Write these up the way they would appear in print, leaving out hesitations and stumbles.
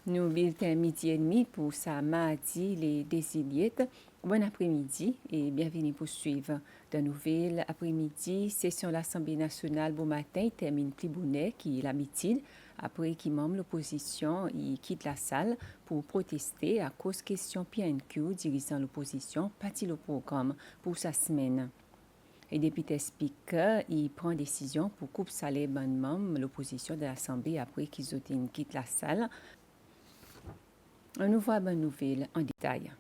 Nous bulletin midi et demi pour ça mardi les désiliettes. Bon après-midi et bienvenue pour suivre de nouvelles après-midi. Session de l'Assemblée nationale bon matin termine Plibounet qui est l'habitude. Après qui membre l'opposition, il quitte la salle pour protester à cause question PNQ dirigeant l'opposition parti le programme pour sa semaine. Et député speaker, il prend décision pour couper salaire bon membre l'opposition de l'Assemblée après qu'ils quittent la salle. On nous voit bonne nouvelle en détail.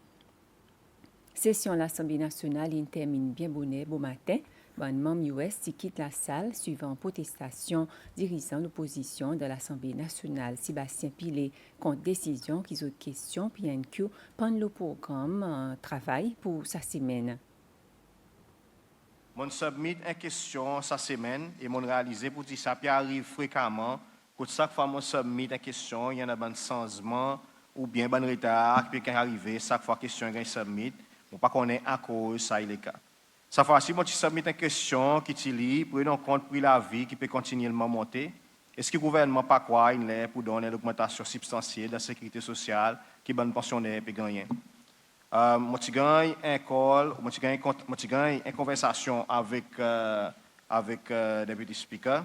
Session de l'Assemblée nationale termine bien bonnet bon matin. Bon membre US qui quitte la salle suivant protestation dirigeant l'opposition de l'Assemblée nationale. Sébastien Pilet contre décision qu'ils ont question PNQ pendant le programme travail pour sa semaine. Mon submit une question sa semaine et mon réalisé pour dire ça arrive fréquemment. Pour chaque fois mon submit une question, il y en a un changement ou bien un retard qui peut arriver chaque fois question est submit. On pas connaît à cause ça il est cas. Ça fois si mon submit une question qui t'ili prenons compte pour la vie qui peut continuellement monter. Est-ce que le gouvernement pas quoi il est pour donner l'augmentation substantielle de la sécurité sociale qui bonne pensionnaire peut gagner? Moi, j'ai gagné un call, moi, j'ai gagné une conversation avec le député speaker,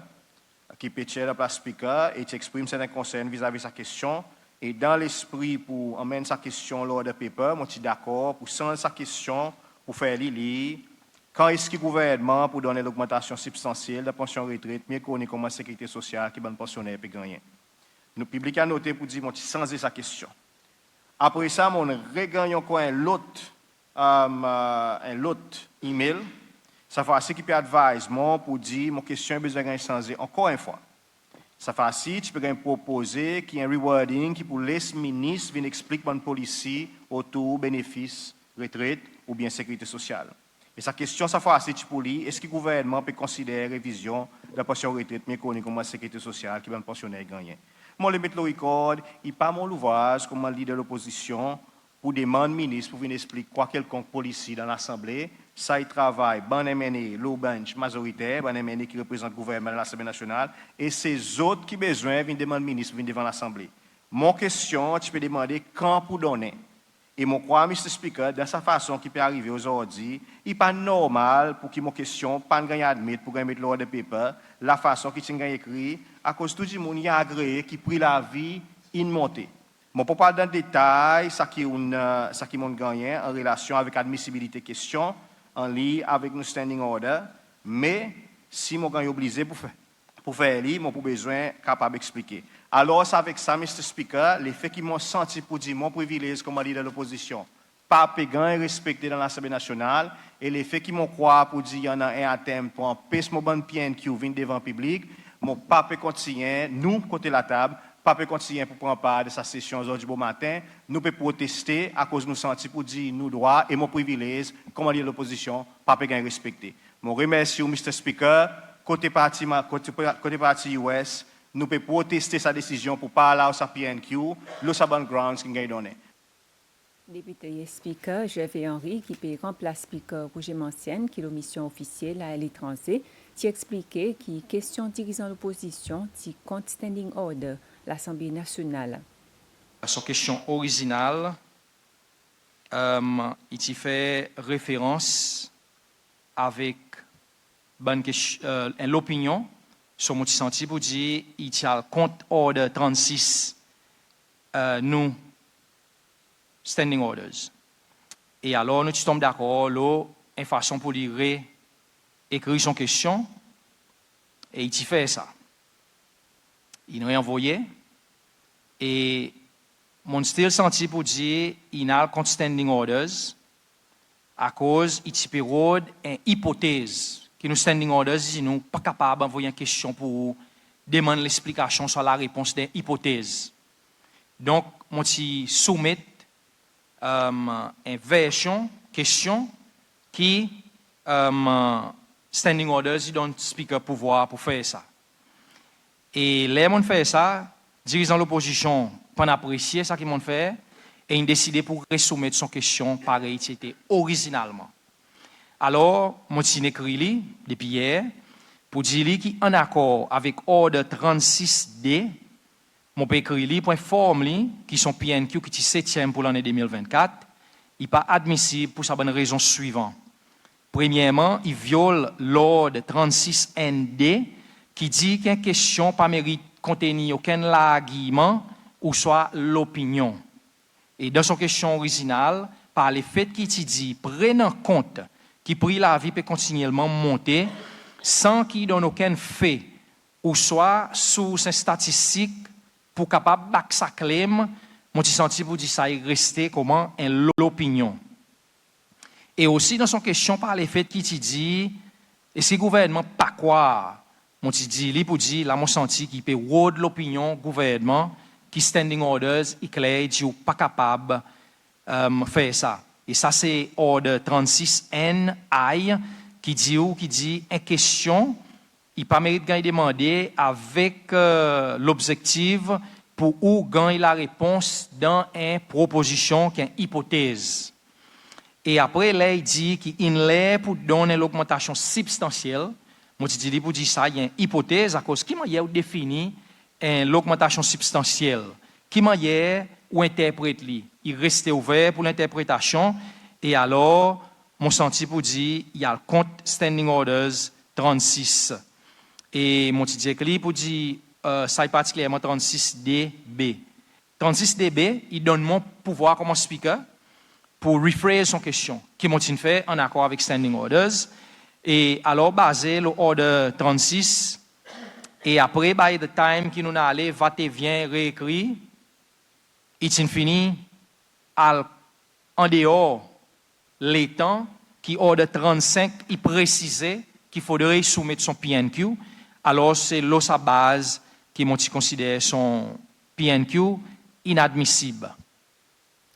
qui peut la place speaker et qui exprime certains concerns vis-à-vis de sa question. Et dans l'esprit pour emmener sa question lors de paper, moi, je suis d'accord pour changer sa question, pour faire lire. Quand est-ce que le gouvernement pour donner l'augmentation substantielle de la pension retraite, mieux connu comme la sécurité sociale qui bonne pensionnaire peut gagner? Nous, public a noté pour dire, moi, je changer sa question. Après ça, on regagne encore un autre email. Ça fait assez qui peut advisement pour dire mon question besoin de changer encore une fois. Ça fait assez tu peux proposer qui un rewarding qui pour les ministres viennent expliquer bonne policy autour bénéfices retraite ou bien sécurité sociale. Et sa question ça fait assez tu pour lui est-ce que le gouvernement peut considérer révision de la pension retraite mais connue comme la sécurité sociale qui va pensionnaire gagner. Moi, le mettre le record, il pas mon ouvrage comme leader de l'opposition pour demander au ministre pour venir expliquer quoi quelconque policy dans l'Assemblée. Ça, il travaille, bon MNE, low bench majoritaire, bon MNE qui représente le gouvernement de l'Assemblée nationale, et ces autres qui besoin viennent demander au ministre pour venir devant l'Assemblée. Mon question, tu peux demander quand pour donner. Et mon crois, Mr. Speaker, de sa façon qui peut arriver aujourd'hui, il n'est pas normal pour que mon question, pas de gagner admettre, pour gagner l'ordre de paper, la façon qui est écrit, à cause de tout le monde qui a agréé, qui pris la vie, in montée. Je ne peux pas dans le détail, ça qui m'ont gagné en relation avec l'admissibilité question, en lien avec nos standing order, mais si je suis obligé pour faire lire, je besoin capable d'expliquer. Alors, c'est avec ça, Mr. Speaker, les faits qui m'ont senti pour dire mon privilège comme leader de l'opposition, pas payant et respecté dans l'Assemblée nationale, et les faits qui m'ont croire pour dire qu'il y en a un à thème pour empêcher mon bon PNQ vient devant le public, mon pas peut continuer, nous, côté la table, pas peut continuer pour prendre part de sa session aujourd'hui bon matin, nous peut protester à cause de nous sentir pour dire nous droits et mon privilège, comme leader de l'opposition, pas peut respecter. Mon remercie au Mr. Speaker, côté parti US, nous pouvons protester sa décision pour parler à sa PNQ, le saban grounds qui a donné. Député speaker, Gervais Henry, qui peut remplacer speaker Roger Mancienne, qui est la mission officielle à l'étranger, qui expliqué qui question dirigeant l'opposition, qui compte standing order l'Assemblée nationale. Son question originale, il fait référence avec l'opinion sur mon senti pour dire il tient compte order 36 nous standing orders. Et alors nous sommes d'accord là une façon pour lire écrire son question et il fait ça. Il nous a envoyé et mon style senti pour dire il a compte standing orders à cause il type une hypothèse qui nous standing orders, si nous pas capable d'envoyer une question pour demander l'explication sur la réponse des hypothèses. Donc, moi, je soumets une version, question, qui standing orders, ils donnent speaker pouvoir pour faire ça. Et les gens fait ça, dirigeant l'opposition, pas apprécier ça qu'ils m'ont fait, et ils décidé pour resoumettre son question pareil, c'était originalement. Alors, moi, je écrit depuis hier pour dire qu'il est en accord avec Ordre 36D Mon peux écrire point forme qui sont PNQ qui est 7e pour l'année 2024, il n'est pas admissible pour sa bonne raison suivante. Premièrement, il viole l'ordre 36 ND qui dit qu'une question pas mérite contenir aucun argument ou soit l'opinion. Et dans son question originale, par les faits qui dit, prenant compte qui pris la vie peut continuellement monter sans qu'il donne aucun fait ou soit source statistique pour capable back sa claim, mon petit senti pour dire ça est resté comment l'opinion. Et aussi dans son question par les faits qui dit, est-ce que le gouvernement pas quoi, mon petit dit, lui pour dire, là mon senti qui peut word l'opinion gouvernement qui standing orders, il clair dit pas capable faire ça. Et ça c'est ordre 36 NI qui dit une question il pas mérite de demander avec l'objectif pour où gagner la réponse dans une proposition qui est une hypothèse. Et après, là, il dit qu'il est pour donner l'augmentation substantielle. Moi, je dis pour dire ça, il y a une hypothèse à cause qui m'a défini l'augmentation substantielle. Qui m'a ou interprète lui. Il reste ouvert pour l'interprétation. Et alors, mon senti pour dire, il y a le compte Standing Orders 36. Et mon petit écrit pour dire, ça est particulièrement 36DB. 36DB, il donne mon pouvoir comme speaker pour rephrase son question, qui m'a fait en accord avec Standing Orders. Et alors, basé le Order 36, et après, by the time qu'il nous a allé, va te vient réécrit, il fini en dehors les temps qui Order 35, il précisait qu'il faudrait soumettre son PNQ. Alors, c'est là sa base qui m'a considéré son PNQ inadmissible.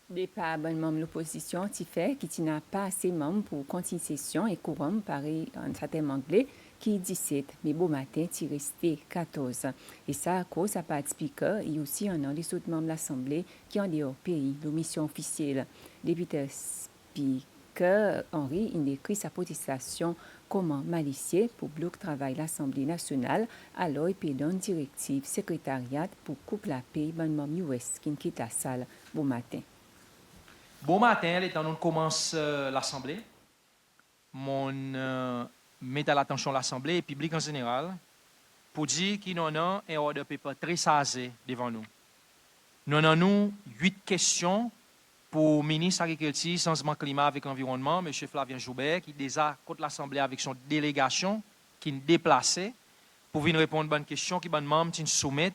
Des pas bon membre l'opposition qui fait qu'il n'a pas assez de membres pour continuer session et courant pareil en certain anglais qui 17 mais beau matin il resté 14 et ça à cause à pas de speaker et aussi un an des autres membres de l'Assemblée qui en dehors pays de mission officielle. Député speaker Henri il écrit sa protestation comment malicieux pour bloquer travail l'Assemblée nationale alors il peut donner directive secrétariat pour couper la paix bon membre US qui quitte la salle beau matin. Bon matin, le temps nous commence l'Assemblée. Mon met à l'attention l'Assemblée et le public en général pour dire qu'il y a un ordre de paper très sage devant nous. Nous avons 8 questions pour le ministre de l'Agriculture, Changement climat avec l'environnement, M. Flavien Joubert, qui est déjà contre l'Assemblée avec son délégation, qui est déplacée, pour venir répondre à une bonne question, qui est bonne membre, qui soumet.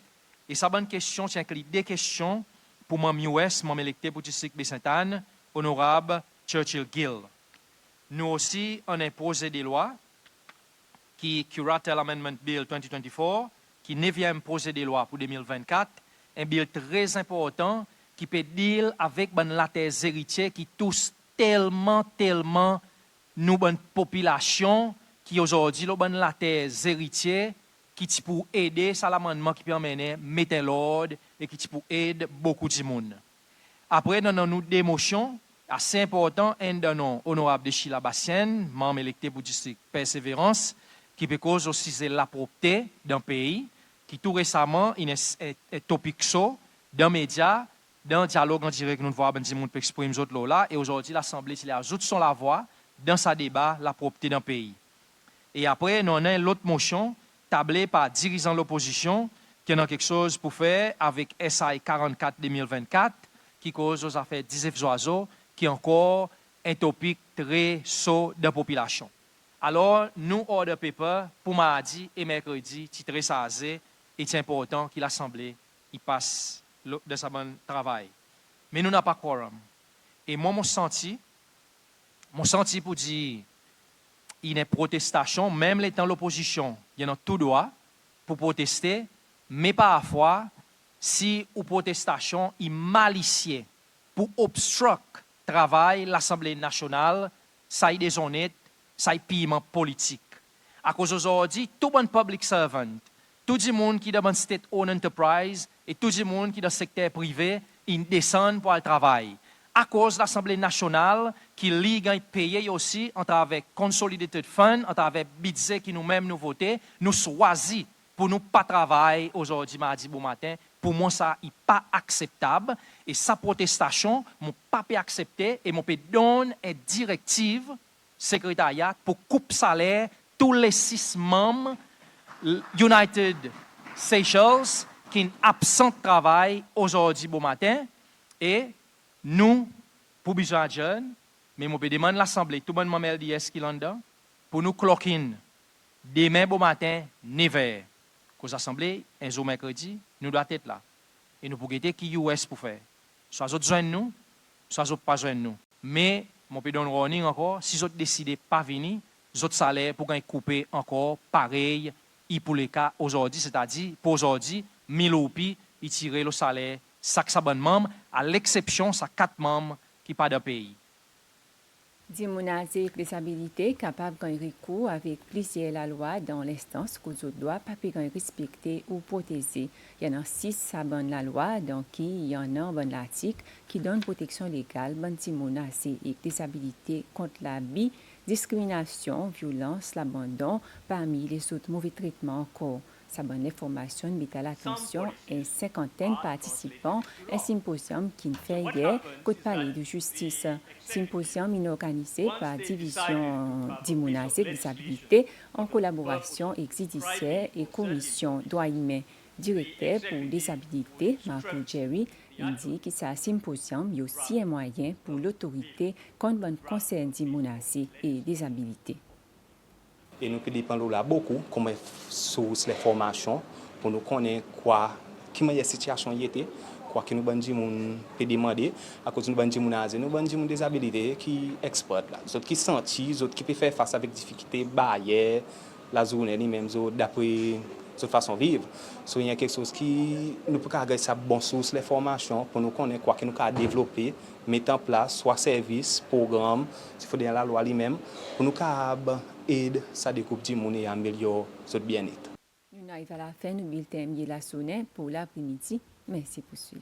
Et sa bonne question, c'est inclut des questions pour mon US, mon électé pour district de Sainte-Anne, honorable Churchill Gill. Nous aussi, on a imposé des lois qui Curatel Amendment Bill 2024, qui est 9e projet de loi pour 2024, un bill très important qui peut deal avec la terre héritière qui touche tellement nous, bonne population, qui aujourd'hui, la terre héritière, qui pour aider ça l'amendement qui permet de mettre l'ordre et qui pour aider beaucoup de monde. Après, nous avons des motions assez importantes, un de nos honorables de Chila Bassienne, membre électé pour le district Persévérance, qui peut cause aussi la propreté d'un pays, qui tout récemment est topic dans les médias, dans le dialogue en direct, nous voyons des gens qui exprimer autres là, et aujourd'hui, l'Assemblée ajoute son la voix dans sa débat, la propreté d'un pays. Et après, nous avons l'autre motion, tablée par dirigeant de l'opposition, qui a quelque chose pour faire avec SI 44-2024, qui cause aux affaires 19 oiseaux, qui est encore un topic très chaud de la population. Alors, nous, order paper, pour mardi et mercredi, c'est très sage et c'est important que l'Assemblée passe de sa bonne travail. Mais nous n'avons pas quorum. Et moi, mon senti pour dire, il y a une protestation, même les temps l'opposition, il y a tout droit pour protester, mais parfois, si une protestation est malicieux pour obstruer le travail de l'Assemblée nationale, ça est déshonnête, ça est piment politique. À cause d'aujourd'hui, tout bon public servant, tout le monde qui est dans une state-owned enterprise et tout le monde qui est dans le secteur privé, ils descendent pour le travail. À cause de l'Assemblée nationale, qui ligue payer aussi, en travers Consolidated Fund, en travers budget qui nous-mêmes nous votons, nous choisissons pour nous pas travailler aujourd'hui, mardi, bon matin, pour moi, ça n'est pas acceptable. Et sa protestation, mon pas accepté et mon peut donner une directive secrétariat pour couper salaire tous les 6 membres United Seychelles qui sont absents de travail aujourd'hui bon matin. Et nous, pour besoin de jeunes, mais je demande l'Assemblée, tout le monde m'a dit est-ce qu'il en a, pour nous clock in demain bon matin, 9h. Qu'aux assemblées, un jour mercredi, nous doit être là. Et nous pouvons guetter qui US pour faire. Soit autres joignent nous, soit autres pas joignent nous. Mais, mon peux donner warning encore, si autres décident pas venir, les autres salaires pour couper encore pareil, pour les cas aujourd'hui, c'est-à-dire, pour aujourd'hui, 1000 roupies, ils tirent le salaire, chaque bon membre, à l'exception de 4 membres qui pas de pays. Des menaces avec des habilités capables de recours avec plusieurs la loi dans l'instance que les doit pas respecter ou protéger. Il y en a 6 à bonne la loi, donc il y en a un bon l'article qui donne protection légale bonne des menaces avec des habilités contre l'abus, discrimination, violence, l'abandon parmi les autres mauvais traitements encore. Sa bonne information met à l'attention une cinquantaine de participants à un symposium qui fait hier côte palais de justice. Symposium organisé par Division d'immunité et disabilité en collaboration avec judiciaire et commission droits humains. Directeur pour les habilités, Marco Jerry, indique que ce symposium est aussi un moyen pour l'autorité contre le concern d'immunité et disabilité. Et nous dépendons là beaucoup, comme sur les formations, pour nous connaître quoi, qui est la situation y était, quoi que nous peut demander, à cause de nous des habilités qui exportent là, d'autres qui sentent, d'autres qui peuvent faire face avec difficulté, barrières, la journée même d'après cette façon de vivre. So, il y a quelque chose qui nous peut garder ça bon source les formations pour nous connaître quoi que nous avons développé, mettre en place soit service, programme, s'il faut dire la loi lui-même, pour nous aider ça découpe du monde et améliorer notre bien-être. Nous arrivons à la fin du bulletin de la sonne pour l'après-midi. Merci pour suivre.